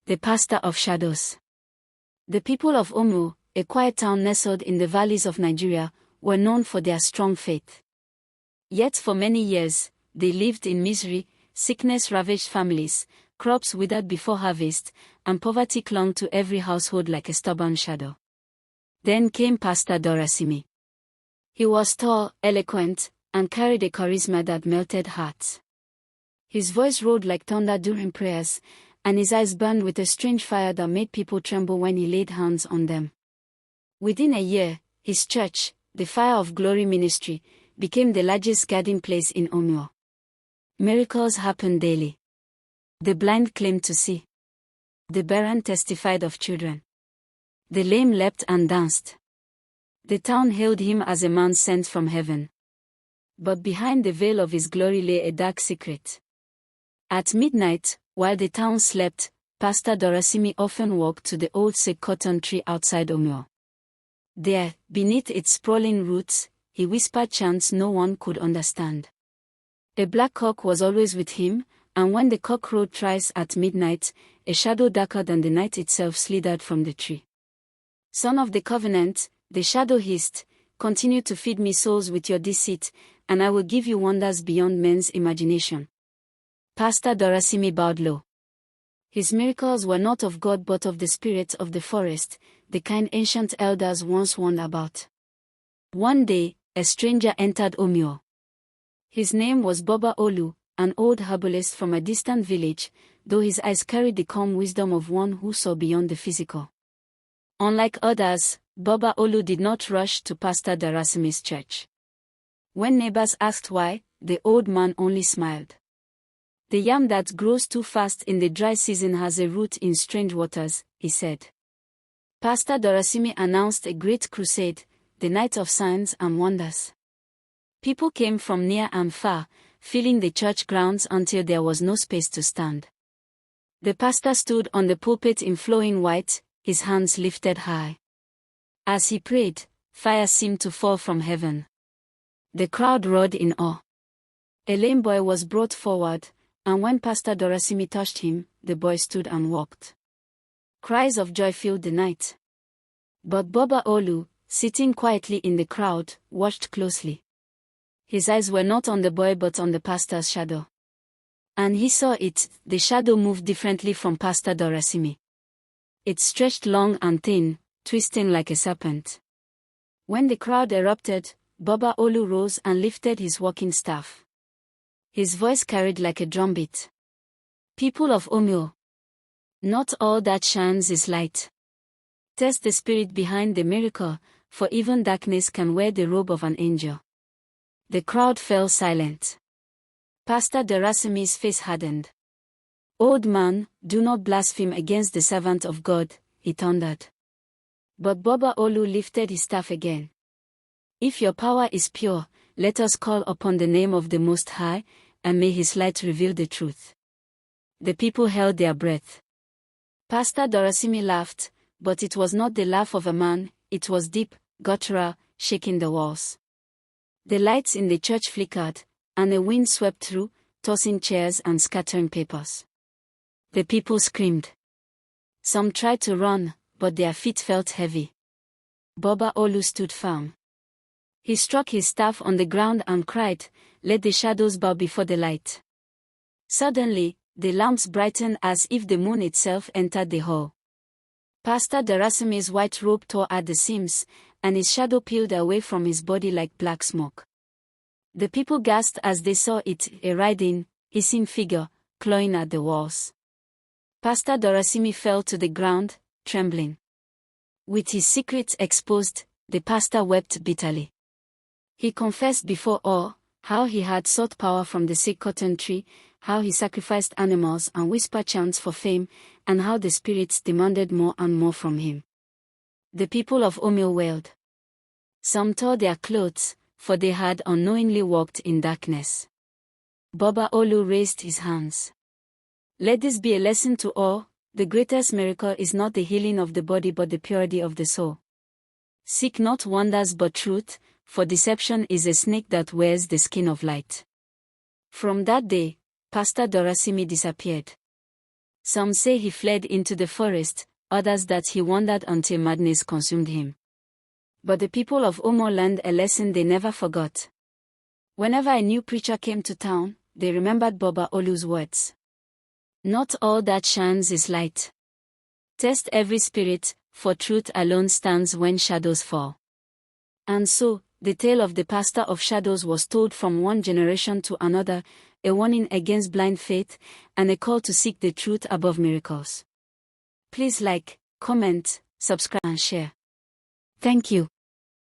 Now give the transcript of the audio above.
The Pastor of Shadows. The people of Omuo, a quiet town nestled in the valleys of Nigeria, were known for their strong faith. Yet for many years, they lived in misery, sickness ravaged families, crops withered before harvest, and poverty clung to every household like a stubborn shadow. Then came Pastor Dorasimi. He was tall, eloquent, and carried a charisma that melted hearts. His voice roared like thunder during prayers, and his eyes burned with a strange fire that made people tremble when he laid hands on them. Within a year, his church, the Fire of Glory Ministry, became the largest gathering place in Omuo. Miracles happened daily. The blind claimed to see. The barren testified of children. The lame leapt and danced. The town hailed him as a man sent from heaven. But behind the veil of his glory lay a dark secret. At midnight, while the town slept, Pastor Dorasimi often walked to the old sick cotton tree outside Omuo. There, beneath its sprawling roots, he whispered chants no one could understand. A black cock was always with him, and when the cock crowed thrice at midnight, a shadow darker than the night itself slithered from the tree. Son of the covenant, the shadow hissed, continue to feed me souls with your deceit, and I will give you wonders beyond men's imagination. Pastor Dorasimi bowed low. His miracles were not of God but of the spirit of the forest, the kind ancient elders once warned about. One day, a stranger entered Omuo. His name was Baba Olu, an old herbalist from a distant village, though his eyes carried the calm wisdom of one who saw beyond the physical. Unlike others, Baba Olu did not rush to Pastor Dorasimi's church. When neighbors asked why, the old man only smiled. The yam that grows too fast in the dry season has a root in strange waters, he said. Pastor Dorasimi announced a great crusade, the night of signs and wonders. People came from near and far, filling the church grounds until there was no space to stand. The pastor stood on the pulpit in flowing white, his hands lifted high. As he prayed, fire seemed to fall from heaven. The crowd roared in awe. A lame boy was brought forward, and when Pastor Dorasimi touched him, the boy stood and walked. Cries of joy filled the night. But Baba Olu, sitting quietly in the crowd, watched closely. His eyes were not on the boy but on the pastor's shadow. And he saw it, the shadow moved differently from Pastor Dorasimi. It stretched long and thin, twisting like a serpent. When the crowd erupted, Baba Olu rose and lifted his walking staff. His voice carried like a drumbeat. People of Omuo, not all that shines is light. Test the spirit behind the miracle, for even darkness can wear the robe of an angel. The crowd fell silent. Pastor Dorasimi's face hardened. Old man, do not blaspheme against the servant of God, he thundered. But Baba Olu lifted his staff again. If your power is pure, let us call upon the name of the Most High, and may his light reveal the truth. The people held their breath. Pastor Dorasimi laughed, but it was not the laugh of a man, it was deep, guttural, shaking the walls. The lights in the church flickered, and a wind swept through, tossing chairs and scattering papers. The people screamed. Some tried to run, but their feet felt heavy. Baba Olu stood firm. He struck his staff on the ground and cried, "Let the shadows bow before the light." Suddenly, the lamps brightened as if the moon itself entered the hall. Pastor Dorasimi's white robe tore at the seams, and his shadow peeled away from his body like black smoke. The people gasped as they saw it, a writhing, hissing figure, clawing at the walls. Pastor Dorasimi fell to the ground, trembling. With his secrets exposed, the pastor wept bitterly. He confessed before all, how he had sought power from the sick cotton tree, how he sacrificed animals and whispered chants for fame, and how the spirits demanded more and more from him. The people of Omuo wailed. Some tore their clothes, for they had unknowingly walked in darkness. Baba Olu raised his hands. Let this be a lesson to all, the greatest miracle is not the healing of the body but the purity of the soul. Seek not wonders but truth, for deception is a snake that wears the skin of light. From that day, Pastor Dorasimi disappeared. Some say he fled into the forest, others that he wandered until madness consumed him. But the people of Omuo learned a lesson they never forgot. Whenever a new preacher came to town, they remembered Baba Olu's words. Not all that shines is light. Test every spirit, for truth alone stands when shadows fall. And so, the tale of the pastor of shadows was told from one generation to another, a warning against blind faith, and a call to seek the truth above miracles. Please like, comment, subscribe and share. Thank you.